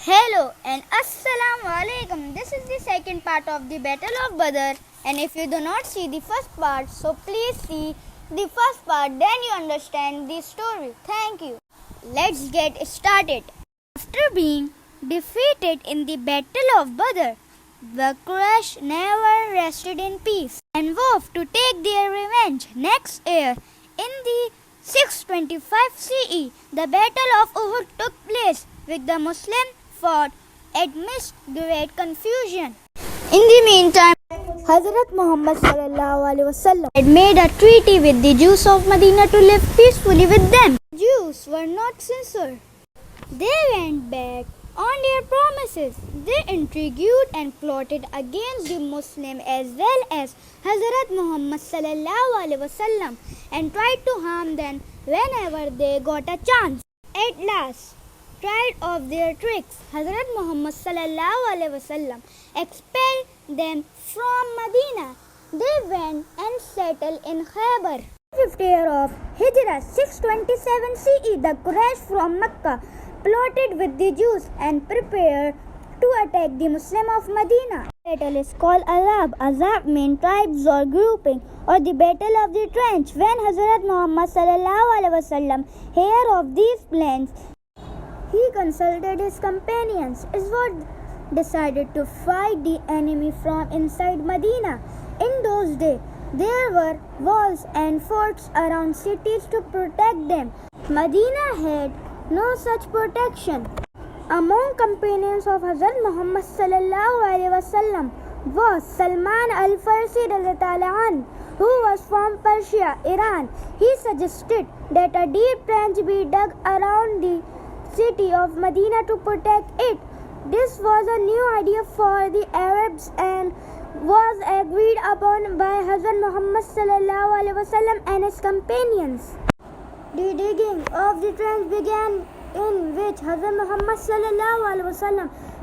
Hello and Assalamu alaikum. This is the second part of the Battle of Badr, and if you do not see the first part, so please see the first part, then you understand the story. Thank you. Let's get started. After being defeated in the Battle of Badr, the Quraysh never rested in peace and vowed to take their revenge next year. In the 625 CE, the Battle of Uhud took place, with the Muslim fought amidst great confusion. In the meantime, Hazrat Muhammad had made a treaty with the Jews of Medina to live peacefully with them. The Jews were not sincere. They went back on their promises. They intrigued and plotted against the Muslims as well as Hazrat Muhammad and tried to harm them whenever they got a chance. At last, tired of their tricks, Hazrat Muhammad expelled them from Medina. They went and settled in Khaybar. 50th year of Hijrah 627 CE, the Quraysh from Mecca plotted with the Jews and prepared to attack the Muslims of Medina. The battle is called Azab. Azab means tribes or grouping, or the battle of the trench. When Hazrat Muhammad heard of these plans, he consulted his companions. Israel decided to fight the enemy from inside Medina. In those days, there were walls and forts around cities to protect them. Medina had no such protection. Among companions of Hazrat Muhammad was Salman al-Farsi who was from Persia, Iran. He suggested that a deep trench be dug around the city of Medina to protect it. This was a new idea for the Arabs and was agreed upon by Hazrat Muhammad and his companions. The digging of the trench began, in which Hazrat Muhammad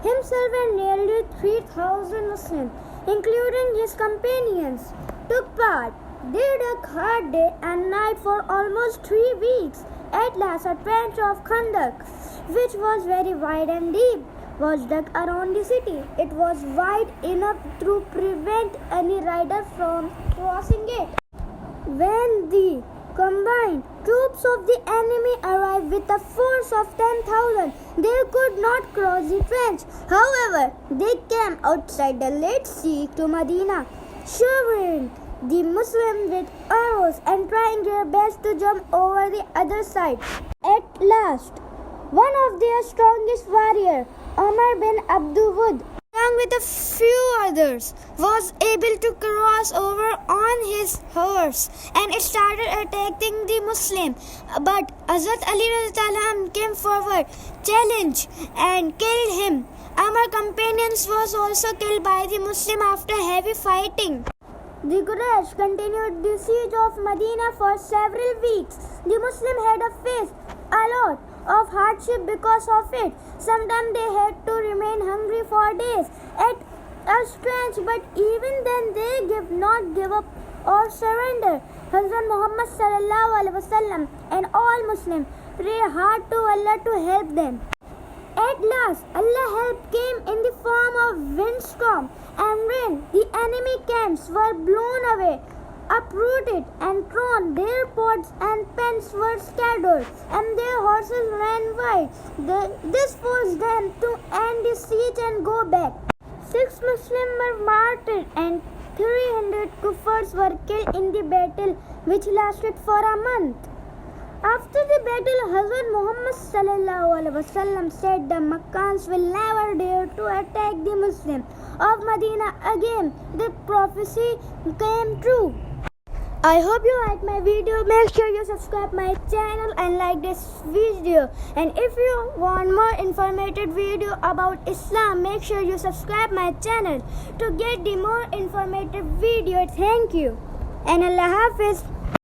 himself and nearly 3,000 Muslims, including his companions, took part. They dug hard day and night for almost 3 weeks. At last, a trench of Khandak, which was very wide and deep, was dug around the city. It was wide enough to prevent any rider from crossing it. When the combined troops of the enemy arrived with a force of 10,000, they could not cross the trench. However, they came outside the Red Sea to Medina, showering the Muslims with arrows and trying their best to jump over the other side. At last, one of their strongest warriors, Umar bin Abdul, along with a few others, was able to cross over on his horse and it started attacking the Muslim. But Hazrat Ali came forward, challenged and killed him. Umar's companions was also killed by the Muslim after heavy fighting. The Quraysh continued the siege of Medina for several weeks. The Muslims had to face a lot of hardship because of it. Sometimes they had to remain hungry for days at a stretch, but even then they did not give up or surrender. Hazrat Muhammad and all Muslims prayed hard to Allah to help them. At last, Allah's help came in the form of windstorm and rain. The enemy camps were blown away, uprooted and thrown. Their pots and pans were scattered, and their horses ran wild. This forced them to end the siege and go back. 6 Muslims were martyred, and 300 Kuffars were killed in the battle, which lasted for a month. After the battle, Hazrat Muhammad said the Meccans will never dare to attack the Muslims of Medina again. The prophecy came true. I hope you like my video. Make sure you subscribe my channel and like this video. And if you want more informative video about Islam, make sure you subscribe my channel to get the more informative video. Thank you. And Allah Hafiz.